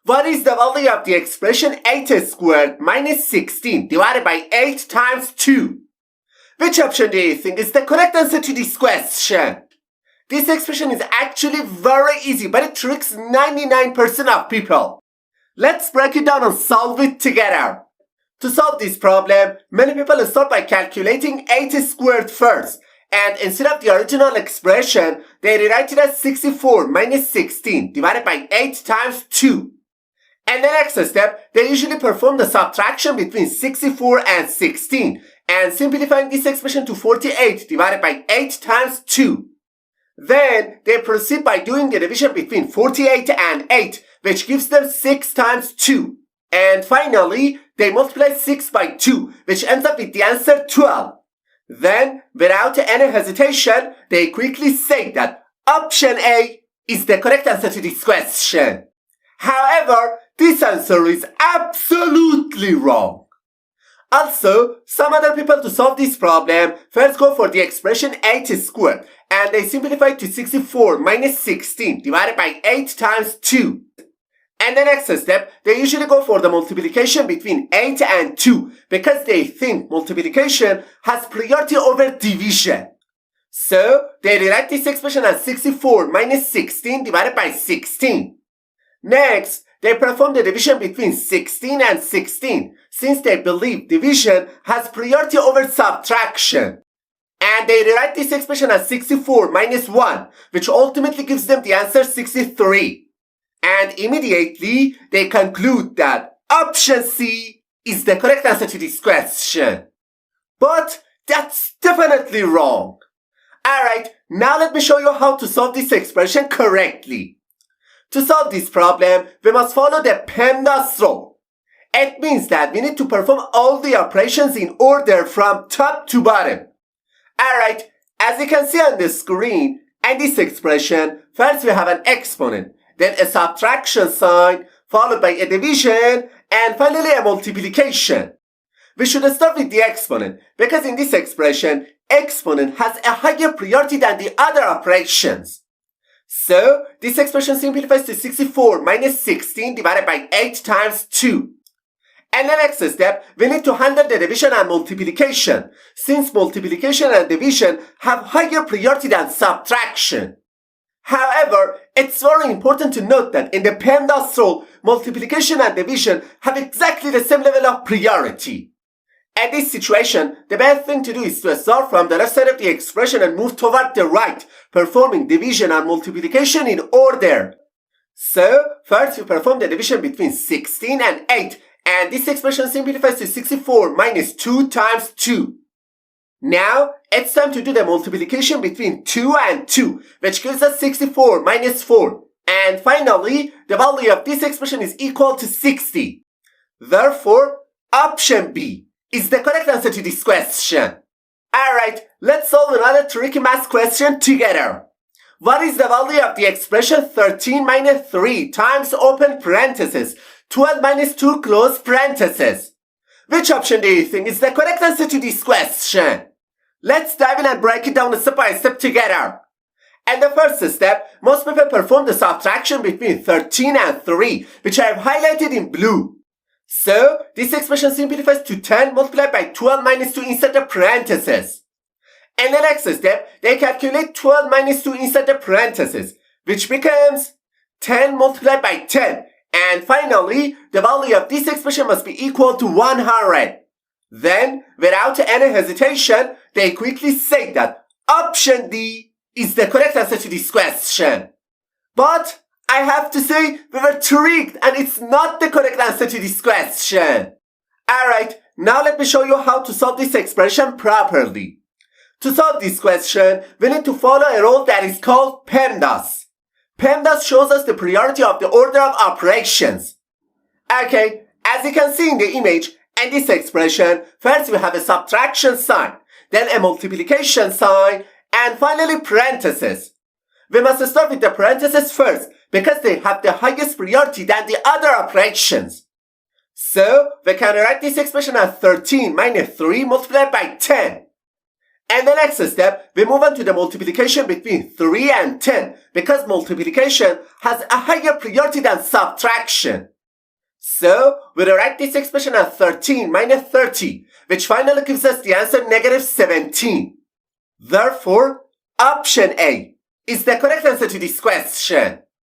What is the value of the expression 8 squared minus 16 divided by 8 times 2? Which option do you think is the correct answer to this question? This expression is actually very easy, but it tricks 99% of people. Let's break it down and solve it together. To solve this problem, many people start by calculating 8 squared first, and instead of the original expression, they rewrite it as 64 minus 16 divided by 8 times 2. And the next step, they usually perform the subtraction between 64 and 16, and simplifying this expression to 48 divided by 8 times 2. Then, they proceed by doing the division between 48 and 8, which gives them 6 times 2. And finally, they multiply 6 by 2, which ends up with the answer 12. Then, without any hesitation, they quickly say that option A is the correct answer to this question. However, this answer is absolutely wrong. Also, some other people to solve this problem first go for the expression 8 squared, and they simplify it to 64 minus 16 divided by 8 times 2. And the next step, they usually go for the multiplication between 8 and 2 because they think multiplication has priority over division. So, they rewrite this expression as 64 minus 16 divided by 16. Next, they perform the division between 16 and 16 since they believe division has priority over subtraction. And they rewrite this expression as 64 minus 1, which ultimately gives them the answer 63. And immediately, they conclude that option C is the correct answer to this question. But that's definitely wrong. Alright, now let me show you how to solve this expression correctly. To solve this problem, we must follow the PEMDAS rule. It means that we need to perform all the operations in order from top to bottom. Alright, as you can see on the screen, in this expression, first we have an exponent, then a subtraction sign, followed by a division, and finally a multiplication. We should start with the exponent, because in this expression, exponent has a higher priority than the other operations. So, this expression simplifies to 64 minus 16 divided by 8 times 2. And the next step, we need to handle the division and multiplication, since multiplication and division have higher priority than subtraction. However, it's very important to note that in the PEMDAS rule, multiplication and division have exactly the same level of priority. In this situation, the best thing to do is to start from the left side of the expression and move toward the right, performing division and multiplication in order. So, first we perform the division between 16 and 8, and this expression simplifies to 64 minus 2 times 2. Now, it's time to do the multiplication between 2 and 2, which gives us 64 minus 4. And finally, the value of this expression is equal to 60. Therefore, option B is the correct answer to this question. Alright, let's solve another tricky math question together. What is the value of the expression 13 minus 3 times open parenthesis 12 minus 2 close parenthesis? Which option do you think is the correct answer to this question? Let's dive in and break it down step by step together. And the first step, most people perform the subtraction between 13 and 3, which I have highlighted in blue. So, this expression simplifies to 10 multiplied by 12 minus 2 inside the parenthesis. In the next step, they calculate 12 minus 2 inside the parenthesis, which becomes 10 multiplied by 10. And finally, the value of this expression must be equal to 100. Then, without any hesitation, they quickly say that option D is the correct answer to this question. But I have to say, we were tricked and it's not the correct answer to this question. Alright, now let me show you how to solve this expression properly. To solve this question, we need to follow a rule that is called PEMDAS. PEMDAS shows us the priority of the order of operations. Okay, as you can see in the image, in this expression, first we have a subtraction sign, then a multiplication sign, and finally parentheses. We must start with the parentheses first, because they have the highest priority than the other operations. So, we can write this expression as 13 minus 3 multiplied by 10. And the next step, we move on to the multiplication between 3 and 10 because multiplication has a higher priority than subtraction. So, we rewrite this expression as 13 minus 30, which finally gives us the answer negative 17. Therefore, option A is the correct answer to this question.